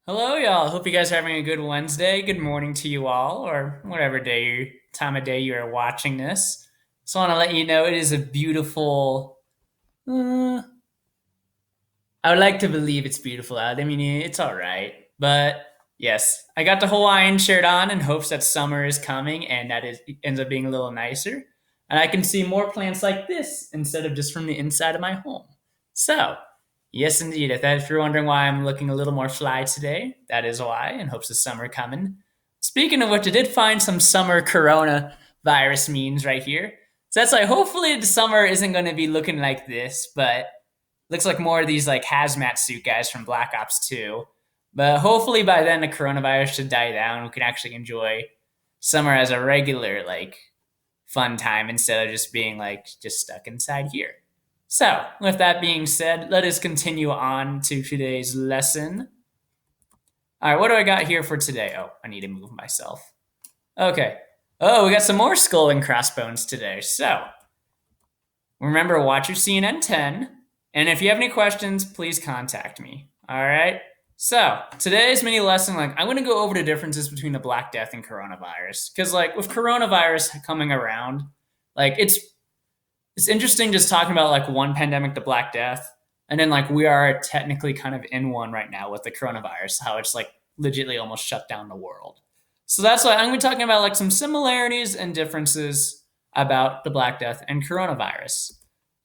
Hello, y'all. Hope you guys are having a good Wednesday. Good morning to you all, or whatever time of day you are watching this. Just want to let you know it is a beautiful. Uh, I would like to believe it's beautiful out. I mean, it's all right, but yes, I got the Hawaiian shirt on in hopes that summer is coming and that it ends up being a little nicer, and I can see more plants like this instead of just from the inside of my home. So, yes, indeed. If you're wondering why I'm looking a little more fly today, that is why, in hopes of summer coming. Speaking of which, I did find some summer coronavirus memes right here. So that's like, hopefully the summer isn't going to be looking like this, but looks like more of these like hazmat suit guys from Black Ops 2. But hopefully by then the coronavirus should die down. We can actually enjoy summer as a regular, like, fun time instead of just being like just stuck inside here. So, with that being said, let us continue on to today's lesson. All right, what do I got here for today? Oh, I need to move myself. Okay. Oh, we got some more skull and crossbones today. So, remember, watch your CNN 10. And if you have any questions, please contact me. All right. So, today's mini lesson, like, I'm going to go over the differences between the Black Death and coronavirus. Because, like, with coronavirus coming around, like, it's interesting just talking about like one pandemic, the Black Death, and then like we are technically kind of in one right now with the coronavirus, how it's like legitimately almost shut down the world. So that's why I'm going to be talking about like some similarities and differences about the Black Death and coronavirus.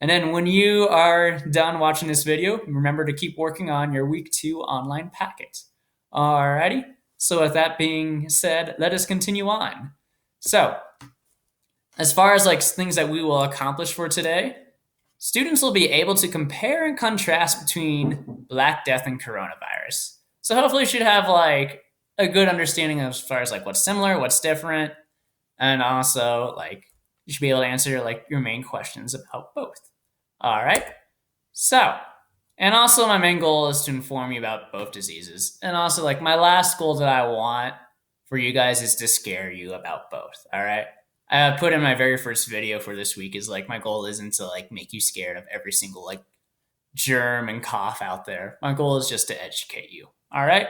And then when you are done watching this video, remember to keep working on your week 2 online packet. Alrighty. So with that being said, let us continue on. So as far as like things that we will accomplish for today, students will be able to compare and contrast between Black Death and coronavirus. So hopefully you should have like a good understanding as far as like what's similar, what's different, and also like you should be able to answer like your main questions about both. All right. So, and also my main goal is to inform you about both diseases. And also like my last goal that I want for you guys is to scare you about both. All right. I put in my very first video for this week is like my goal isn't to like make you scared of every single like germ and cough out there. My goal is just to educate you. All right.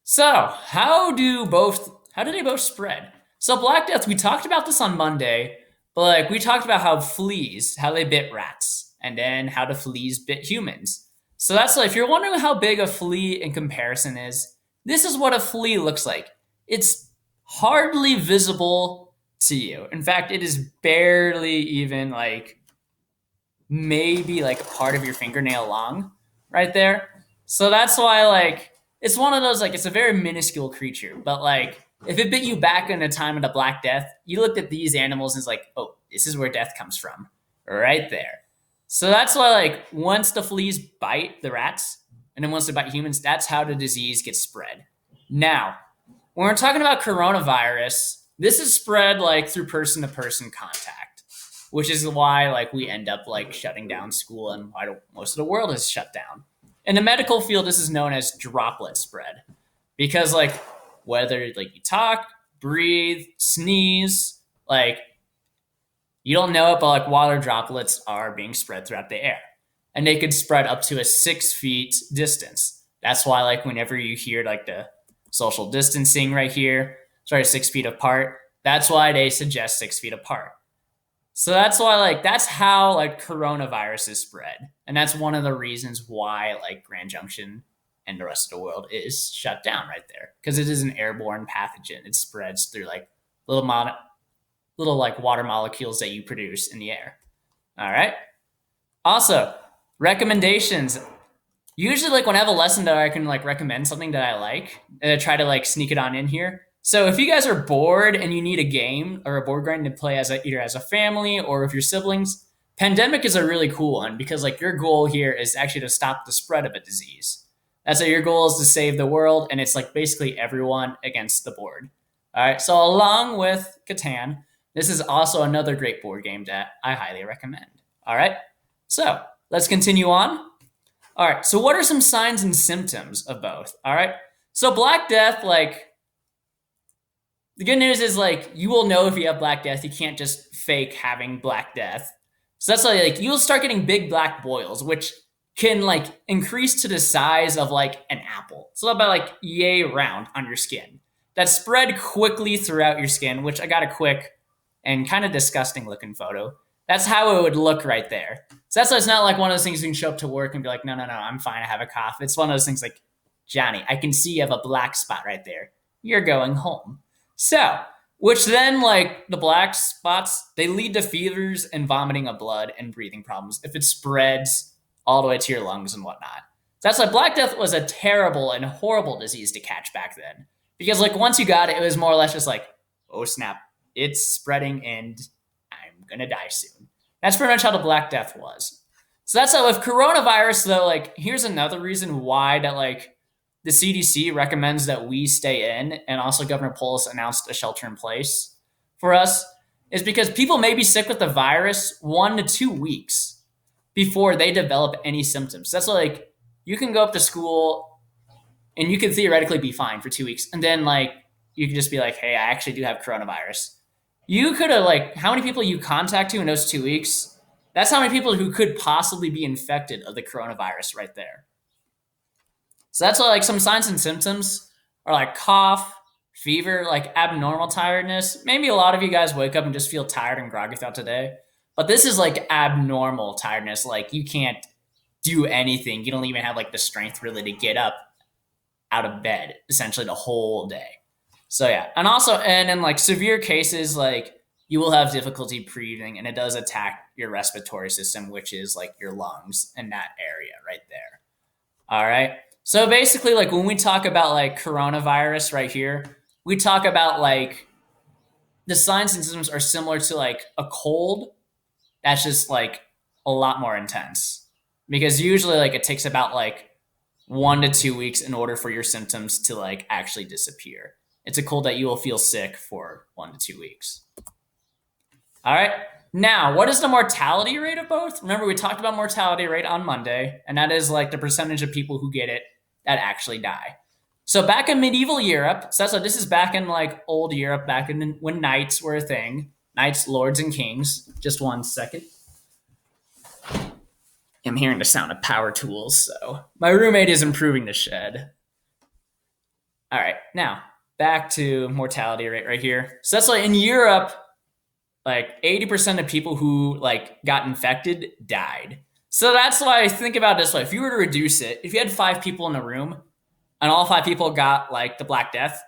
So how do they both spread? So Black Death, we talked about this on Monday, but like we talked about how they bit rats, and then how the fleas bit humans. So that's like if you're wondering how big a flea in comparison is, this is what a flea looks like. It's hardly visible to you. In fact, it is barely even like maybe like a part of your fingernail long right there. So that's why like it's one of those like it's a very minuscule creature, but like if it bit you back in the time of the Black Death, you looked at these animals and it's like, oh, this is where death comes from, right there. So that's why like once the fleas bite the rats, and then once they bite humans, that's how the disease gets spread. Now, when we're talking about coronavirus, this is spread like through person to person contact, which is why like we end up like shutting down school and why most of the world is shut down. In the medical field, this is known as droplet spread because like whether like you talk, breathe, sneeze, like you don't know it, but like water droplets are being spread throughout the air, and they could spread up to a 6 feet distance. That's why like whenever you hear like the social distancing right here, sorry, 6 feet apart, that's why they suggest 6 feet apart. So that's why like that's how like coronavirus is spread. And that's one of the reasons why like Grand Junction and the rest of the world is shut down right there. Because it is an airborne pathogen. It spreads through like little little like water molecules that you produce in the air. All right. Also, recommendations. Usually like when I have a lesson that I can like recommend something that I like, and I try to like sneak it on in here. So if you guys are bored and you need a game or a board game to play either as a family or with your siblings, Pandemic is a really cool one because like your goal here is actually to stop the spread of a disease. That's what your goal is, to save the world, and it's like basically everyone against the board. All right. So along with Catan, this is also another great board game that I highly recommend. All right. So let's continue on. All right. So what are some signs and symptoms of both? All right. So Black Death, like the good news is like you will know if you have Black Death. You can't just fake having Black Death. So that's why like you'll start getting big black boils, which can like increase to the size of like an apple. So about like yay round on your skin. That spread quickly throughout your skin, which I got a quick and kind of disgusting looking photo. That's how it would look right there. So that's why it's not like one of those things you can show up to work and be like, no, no, no, I'm fine. I have a cough. It's one of those things like, Johnny, I can see you have a black spot right there. You're going home. So, which then, like the black spots, they lead to fevers and vomiting of blood and breathing problems if it spreads all the way to your lungs and whatnot. So that's why Black Death was a terrible and horrible disease to catch back then. Because, like, once you got it, it was more or less just like, oh, snap, it's spreading and I'm going to die soon. That's pretty much how the Black Death was. So that's how with coronavirus, though, like, here's another reason why that, like, the CDC recommends that we stay in, and also Governor Polis announced a shelter in place for us, is because people may be sick with the virus 1 to 2 weeks before they develop any symptoms. That's like you can go up to school and you can theoretically be fine for 2 weeks, and then like you can just be like, "Hey, I actually do have coronavirus." You could have like how many people you contact in those 2 weeks? That's how many people who could possibly be infected of the coronavirus right there. So that's why like some signs and symptoms are like cough, fever, like abnormal tiredness. Maybe a lot of you guys wake up and just feel tired and groggy throughout the day. But this is like abnormal tiredness. Like you can't do anything. You don't even have like the strength really to get up out of bed essentially the whole day. So yeah. And also, and in like severe cases, like you will have difficulty breathing and it does attack your respiratory system, which is like your lungs in that area right there. All right. So basically, like when we talk about like coronavirus right here, we talk about like the signs and symptoms are similar to like a cold. That's just like a lot more intense because usually like it takes about like 1 to 2 weeks in order for your symptoms to like actually disappear. It's a cold that you will feel sick for 1 to 2 weeks. All right. Now, what is the mortality rate of both? Remember, we talked about mortality rate on Monday, and that is like the percentage of people who get it that actually die. So back in medieval Europe, so this is back in like old Europe, back in when knights were a thing, knights, lords, and kings. Just 1 second. I'm hearing the sound of power tools, so my roommate is improving the shed. All right, now back to mortality rate right here. So that's like in Europe, like 80% of people who like got infected died. So that's why I think about it this way. If you were to reduce it, if you had 5 people in a room and all 5 people got like the Black Death,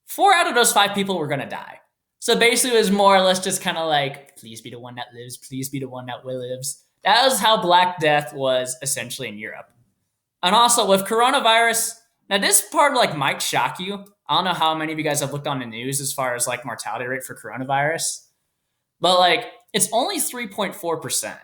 4 out of those 5 people were going to die. So basically it was more or less just kind of like, please be the one that lives, please be the one that lives. That was how Black Death was essentially in Europe. And also with coronavirus, now this part like might shock you. I don't know how many of you guys have looked on the news as far as like mortality rate for coronavirus. But like it's only 3.4%.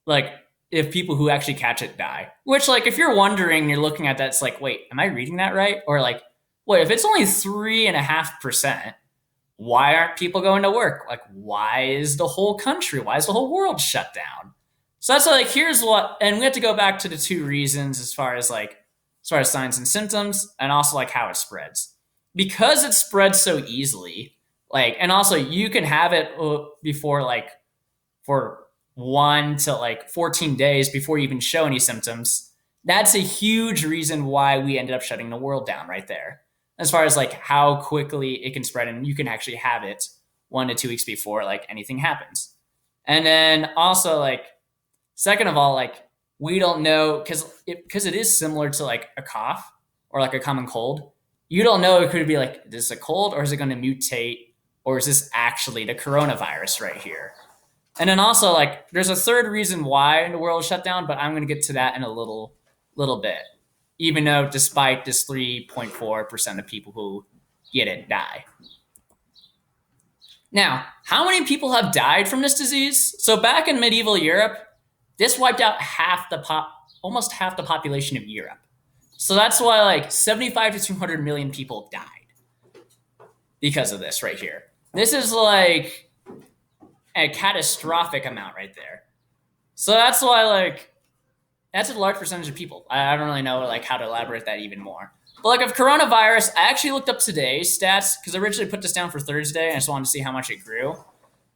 Like if people who actually catch it die. Which like if you're wondering, you're looking at that, it's like, wait, am I reading that right? Or like, wait, if it's only 3.5%, why aren't people going to work? Like, why is the whole country, why is the whole world shut down? So that's like here's what, and we have to go back to the 2 reasons as far as signs and symptoms, and also like how it spreads. Because it spreads so easily, like, and also you can have it before like for 1 to like 14 days before you even show any symptoms. That's a huge reason why we ended up shutting the world down right there. As far as like how quickly it can spread, and you can actually have it 1 to 2 weeks before like anything happens. And then also like, second of all, like we don't know because it is similar to like a cough or like a common cold. You don't know, it could be like, is this a cold or is it going to mutate or is this actually the coronavirus right here? And then also like there's a third reason why the world is shut down, but I'm going to get to that in a little bit. Even though despite this 3.4% of people who get it die. Now, how many people have died from this disease? So back in medieval Europe, this wiped out almost half the population of Europe. So that's why like 75 to 200 million people died because of this right here. This is like a catastrophic amount right there. So that's why like that's a large percentage of people. I don't really know like how to elaborate that even more. But like of coronavirus, I actually looked up today's stats because I originally put this down for Thursday and I just wanted to see how much it grew.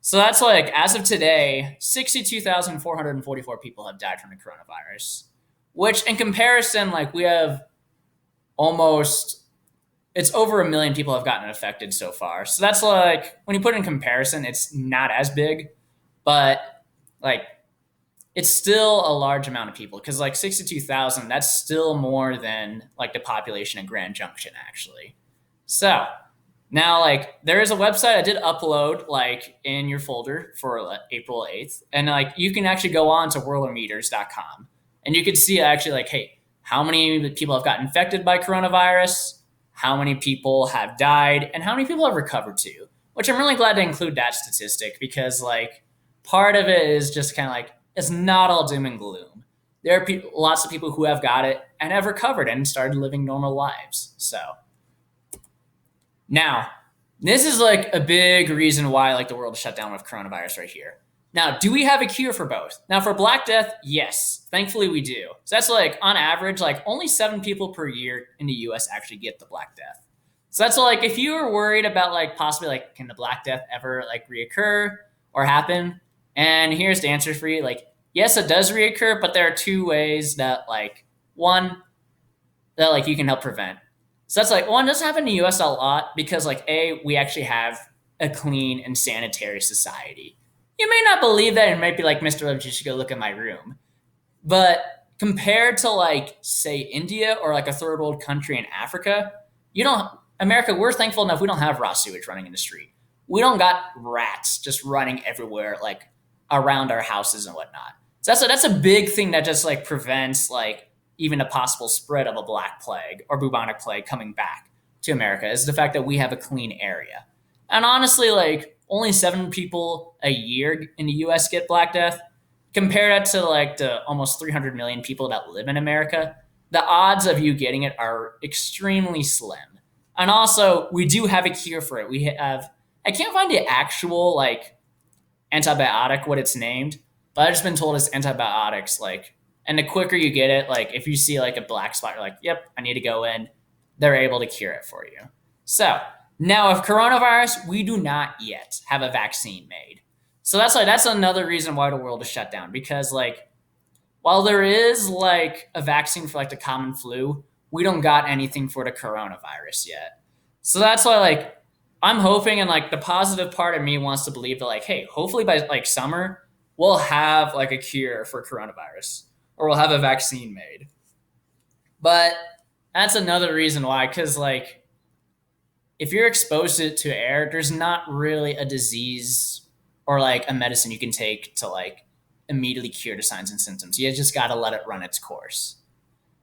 So that's like as of today, 62,444 people have died from the coronavirus. which in comparison, like we have almost it's over 1 million people have gotten affected so far. So that's like when you put it in comparison, it's not as big, but like it's still a large amount of people because like 62,000, that's still more than like the population of Grand Junction actually. So now like there is a website I did upload like in your folder for April 8th. And like you can actually go on to whirlermeters.com and you can see actually like, hey, how many people have gotten infected by coronavirus, how many people have died, and how many people have recovered too. Which I'm really glad to include that statistic because like part of it is just kind of like it's not all doom and gloom. There are lots of people who have got it and have recovered and started living normal lives. So now, this is like a big reason why like the world is shut down with coronavirus right here. Now, do we have a cure for both? Now, for Black Death, yes, thankfully we do. So that's like on average, like only 7 people per year in the U.S. actually get the Black Death. So that's like if you were worried about like possibly like can the Black Death ever like reoccur or happen? And here's the answer for you: like yes, it does reoccur, but there are two ways that like one that like you can help prevent. So that's like one doesn't happen in the US a lot because like we actually have a clean and sanitary society. You may not believe that and might be like, Mr. Levitch, you should go look at my room. But compared to like say India or like a third world country in Africa, you don't America, we're thankful enough we don't have raw sewage running in the street. We don't got rats just running everywhere like around our houses and whatnot. So that's a big thing that just like prevents like even a possible spread of a black plague or bubonic plague coming back to America is the fact that we have a clean area. And honestly, like only 7 people a year in the US get Black Death. Compare that to like the almost 300 million people that live in America. The odds of you getting it are extremely slim. And also, we do have a cure for it. We have, I can't find the actual like antibiotic, what it's named, but I've just been told it's antibiotics. Like, and the quicker you get it, like if you see like a black spot, you're like, yep, I need to go in. They're able to cure it for you. So now, with coronavirus, we do not yet have a vaccine made. So that's another reason why the world is shut down because like while there is like a vaccine for like the common flu, we don't got anything for the coronavirus yet. So that's why like I'm hoping and like the positive part of me wants to believe that like, hey, hopefully by like summer, we'll have like a cure for coronavirus or we'll have a vaccine made. But that's another reason why, because like if you're exposed to air, there's not really a disease or like a medicine you can take to like immediately cure the signs and symptoms. You just got to let it run its course.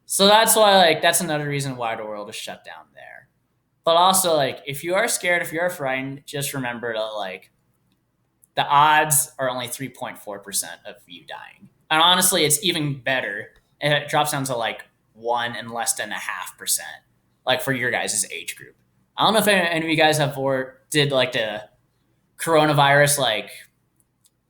So that's why like that's another reason why the world is shut down there. But also like if you are scared, if you're frightened, just remember that like the odds are only 3.4% of you dying. And honestly, it's even better. And it drops down to like 1 and less than 0.5%, like for your guys' age group. I don't know if any of you guys have or did like the coronavirus like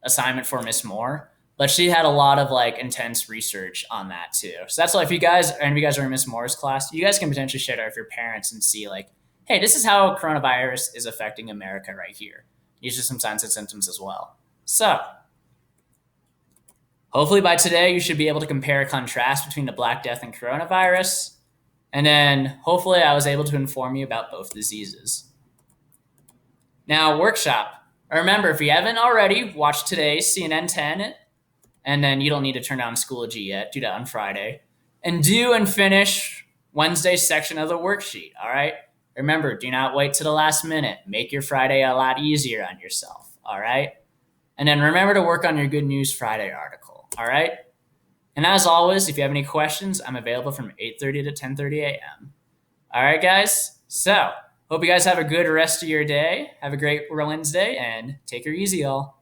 assignment for Miss Moore, but she had a lot of like intense research on that too. So that's why if you guys, any of you guys are in Miss Moore's class, you guys can potentially share that with your parents and see like, hey, this is how coronavirus is affecting America right here. These are some signs and symptoms as well. So hopefully by today you should be able to compare and contrast between the Black Death and coronavirus. And then hopefully I was able to inform you about both diseases. Now, workshop. Remember, if you haven't already, watch today's CNN 10, and then you don't need to turn on Schoology yet. Do that on Friday. And do and finish Wednesday's section of the worksheet, all right? Remember, do not wait to the last minute. Make your Friday a lot easier on yourself, all right? And then remember to work on your Good News Friday article, all right? And as always, if you have any questions, I'm available from 8:30 to 10:30 a.m. All right, guys? So, hope you guys have a good rest of your day. Have a great Wednesday, and take her easy, y'all.